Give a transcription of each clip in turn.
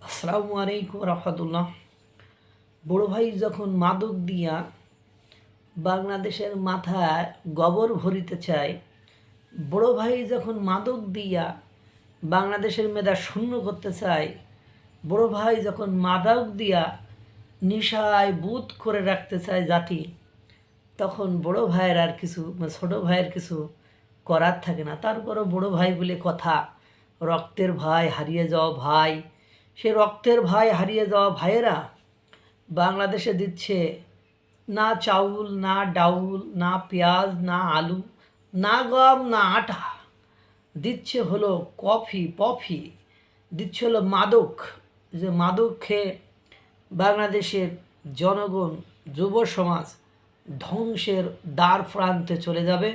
আসসালামু আলাইকুম রহমতুল্লাহ। বড় ভাই যখন মাদক দিয়া বাংলাদেশের মাথায় গোবর ভরিতে চায়, বড় ভাই যখন মাদক দিয়া বাংলাদেশের মেধা শূন্য করতে চায়, বড় ভাই যখন মাদক দিয়া নিশায় বুধ করে রাখতে চায় জাতি, তখন বড় ভাইয়ের আর কিছু ছোট ভাইয়ের কিছু করার থাকে না। তারপরও বড় ভাই বলে কথা, রক্তের ভাই হারিয়ে যাওয়া ভাই, সে রক্তের ভাই হারিয়ে যাওয়া ভাইয়েরা বাংলাদেশে দিচ্ছে না চাউল, না ডাউল, না পেঁয়াজ, না আলু, না গম, না আটা, দিচ্ছে হলো পফি, দিচ্ছে হলো মাদক। যে মাদক খেয়ে বাংলাদেশের জনগণ, যুব সমাজ ধ্বংসের দ্বার প্রান্তে চলে যাবে।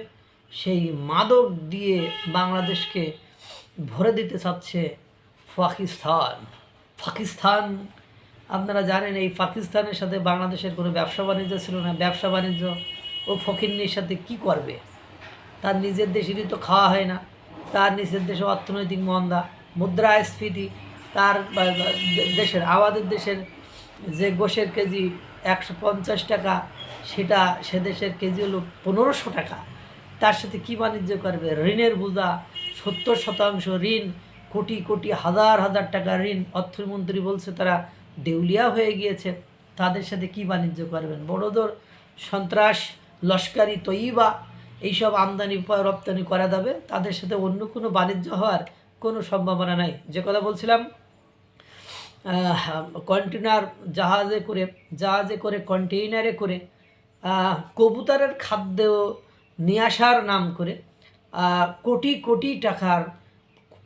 সেই মাদক দিয়ে বাংলাদেশকে ভরে দিতে চাচ্ছে পাকিস্তান। আপনারা জানেন এই পাকিস্তানের সাথে বাংলাদেশের কোনো ব্যবসা বাণিজ্য ছিল না। ব্যবসা বাণিজ্য ও ফকিন্নির সাথে কি করবে? তার নিজের দেশেরই তো খাওয়া হয় না, তার নিজের দেশে অর্থনৈতিক মন্দা, মুদ্রাস্ফীতি, তার দেশের আমাদের দেশের যে গোশের কেজি 150 টাকা, সেটা সে দেশের কেজি হলো 1500 টাকা। তার সাথে কি বাণিজ্য করবে? ঋণের বোঝা, 70% ঋণ, কোটি কোটি হাজার হাজার টাকা ঋণ। অর্থমন্ত্রী বলছে তারা দেউলিয়া হয়ে গিয়েছে। তাদের সাথে কি বাণিজ্য করবেন? বড়োদর সন্ত্রাস, লস্করি তৈবা, এইসব আমদানি রপ্তানি করা যাবে, তাদের সাথে অন্য কোনো বাণিজ্য হওয়ার কোনো সম্ভাবনা নাই। যে কথা বলছিলাম, কন্টেনার জাহাজে করে কন্টেইনারে করে কবুতরের খাদ্য নিয়ে আসার নাম করে কোটি কোটি টাকার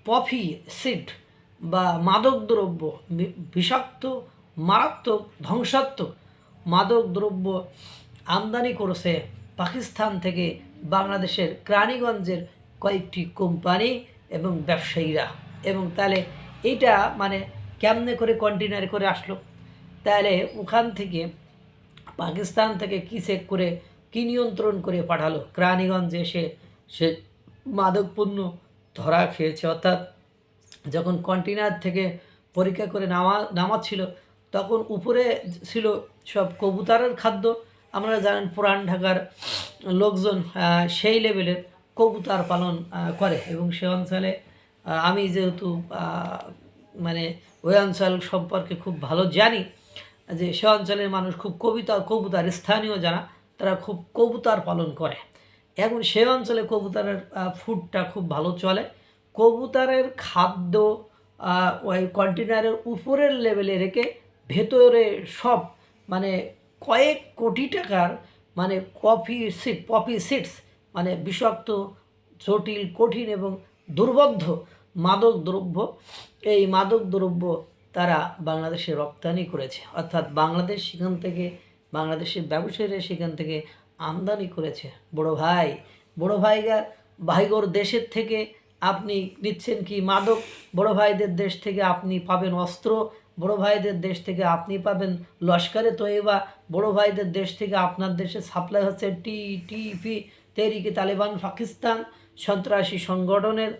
পফি সিড বা মাদক দ্রব্য, বিষাক্ত, মারাত্মক, ধ্বংসাত্মক মাদক দ্রব্য আমদানি করেছে পাকিস্তান থেকে বাংলাদেশের কেরানীগঞ্জের কয়েকটি কোম্পানি এবং ব্যবসায়ীরা। এবং তাহলে এইটা মানে কেমনে করে কন্টেনারে করে আসলো? তাহলে ওখান থেকে পাকিস্তান থেকে কী চেক করে, কী নিয়ন্ত্রণ করে পাঠালো কেরানীগঞ্জে এসে সে মাদকপণ্য ধরা খেয়েছে? অর্থাৎ যখন কন্টেনার থেকে পরীক্ষা করে নামাচ্ছিল, তখন উপরে ছিল সব কবুতরের খাদ্য। আপনারা জানেন পুরান ঢাকার লোকজন সেই লেভেলের কবুতর পালন করে, এবং সে অঞ্চলে আমি যেহেতু মানে ওই অঞ্চল সম্পর্কে খুব ভালো জানি, যে সে অঞ্চলের মানুষ খুব কবুতর স্থানীয় যারা, তারা খুব কবুতর পালন করে। এখন সে অঞ্চলে কবুতরের ফুডটা খুব ভালো চলে। কবুতরের খাদ্য ওই কন্টেনারের উপরের লেভেলে রেখে ভেতরে সব মানে কয়েক কোটি টাকার মানে পপি সিডস, মানে বিষাক্ত, জটিল, কঠিন এবং দুর্বোধ্য মাদক দ্রব্য, এই মাদক দ্রব্য তারা বাংলাদেশে রপ্তানি করেছে। অর্থাৎ বাংলাদেশের ব্যবসায়ীরা সেখান থেকে আমদানি করেছে। বড় ভাইগোর দেশের থেকে আপনি নিচ্ছেন কি মাদক? বড় ভাইদের দেশ থেকে আপনি পাবেন অস্ত্র, বড় ভাইদের দেশ থেকে আপনি পাবেন লস্করে তৈবা, বড় ভাইদের দেশ থেকে আপনার দেশে সাপ্লাই হচ্ছে টিটিপি, তেহরিকে তালেবান পাকিস্তান, সন্ত্রাসী সংগঠনের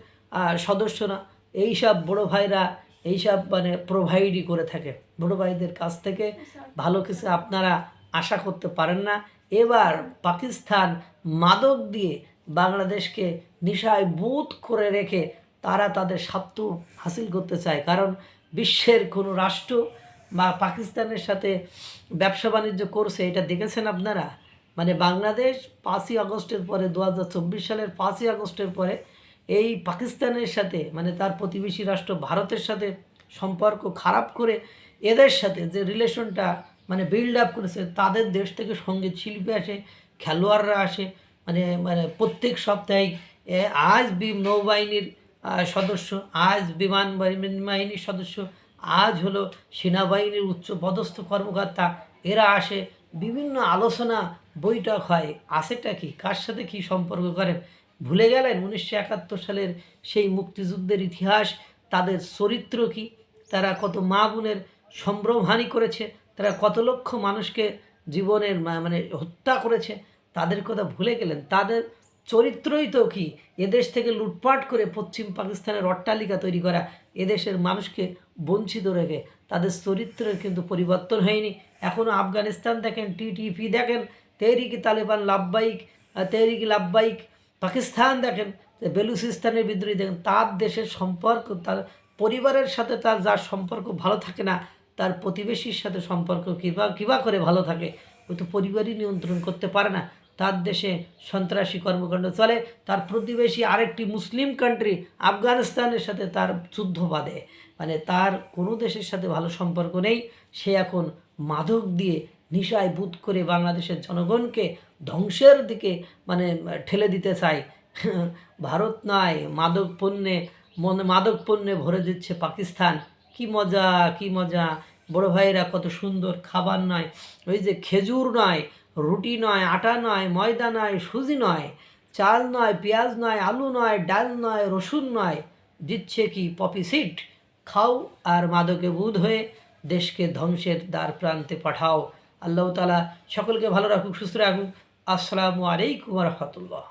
সদস্যরা। এইসব বড় ভাইরা এইসব মানে প্রোভাইডই করে থাকে। বড় ভাইদের কাছ থেকে ভালো কিছু আপনারা আশা করতে পারেন না। এবার পাকিস্তান মাদক দিয়ে বাংলাদেশকে নিশায় বুঁদ করে রেখে তারা তাদের স্বার্থ হাসিল করতে চায়। কারণ বিশ্বের কোনো রাষ্ট্র বা পাকিস্তানের সাথে ব্যবসা বাণিজ্য করছে, এটা দেখেছেন আপনারা? মানে বাংলাদেশ 5ই আগস্টের পরে, 2024 সালের 5ই আগস্টের পরে এই পাকিস্তানের সাথে মানে তার প্রতিবেশী রাষ্ট্র ভারতের সাথে সম্পর্ক খারাপ করে এদের সাথে যে রিলেশনটা মানে বিল্ড আপ করেছে, তাদের দেশ থেকে সঙ্গীত শিল্পী আসে, খেলোয়াড়রা আসে, মানে মানে প্রত্যেক সপ্তাহে আজ নৌবাহিনীর সদস্য, আজ বিমান বাহিনীর সদস্য, আজ হলো সেনাবাহিনীর উচ্চ পদস্থ কর্মকর্তা, এরা আসে, বিভিন্ন আলোচনা বৈঠক হয়। আসেটা কি, কার সাথে কী সম্পর্ক করেন? ভুলে গেলেন 1971 সালের সেই মুক্তিযুদ্ধের ইতিহাস? তাদের চরিত্র কি? তারা কত মা বোনের সম্ভ্রমহানি করেছে, তারা কত লক্ষ মানুষকে জীবনের মানে হত্যা করেছে, তাদের কথা ভুলে গেলেন? চরিত্রই তো কি, এদেশ থেকে লুটপাট করে পশ্চিম পাকিস্তানের অট্টালিকা তৈরি করা, এদেশের মানুষকে বঞ্চিত রেখে তাদের চরিত্রের কিন্তু পরিবর্তন হয়নি। এখনও আফগানিস্তান দেখেন, টিটিপি দেখেন, তেহরিক তালেবান লাভবাহিক, তেহরিক লাভবাহিক, পাকিস্তান দেখেন, বেলুচিস্তানের বিদ্রোহী দেখেন, তার দেশের সম্পর্ক, তার পরিবারের সাথে তার যার সম্পর্ক ভালো থাকে না, তার প্রতিবেশীর সাথে সম্পর্ক কিবা করে ভালো থাকে, ওই তো পরিবারই নিয়ন্ত্রণ করতে পারে না। তার দেশে সন্ত্রাসী কর্মকাণ্ড চলে, তার প্রতিবেশী আরেকটি মুসলিম কান্ট্রি আফগানিস্তানের সাথে তার যুদ্ধ বাঁধে, মানে তার কোনো দেশের সাথে ভালো সম্পর্ক নেই। সে এখন মাদক দিয়ে নিশায় বুধ করে বাংলাদেশের জনগণকে ধ্বংসের দিকে মানে ঠেলে দিতে চায়। ভারত নয়, মাদক পণ্যে ভরে দিচ্ছে পাকিস্তান। কি মজা, কি মজা! বড় ভাইয়েরা, কত সুন্দর খাবার নয়, ওই যে খেজুর নয়, রুটি নয়, আটা নয়, ময়দা নয়, সুজি নয়, চাল নয়, পেঁয়াজ নয়, আলু নয়, ডাল নয়, রসুন নয়, দিচ্ছে কি পপি সিড। খাও আর মাদকে বুধ হয়ে দেশকে ধ্বংসের দ্বার প্রান্তে পাঠাও। আল্লাহ তাআলা সকলকে ভালো রাখুক, সুস্থ রাখুক। আসসালামু আলাইকুম রহমতুল্লাহ।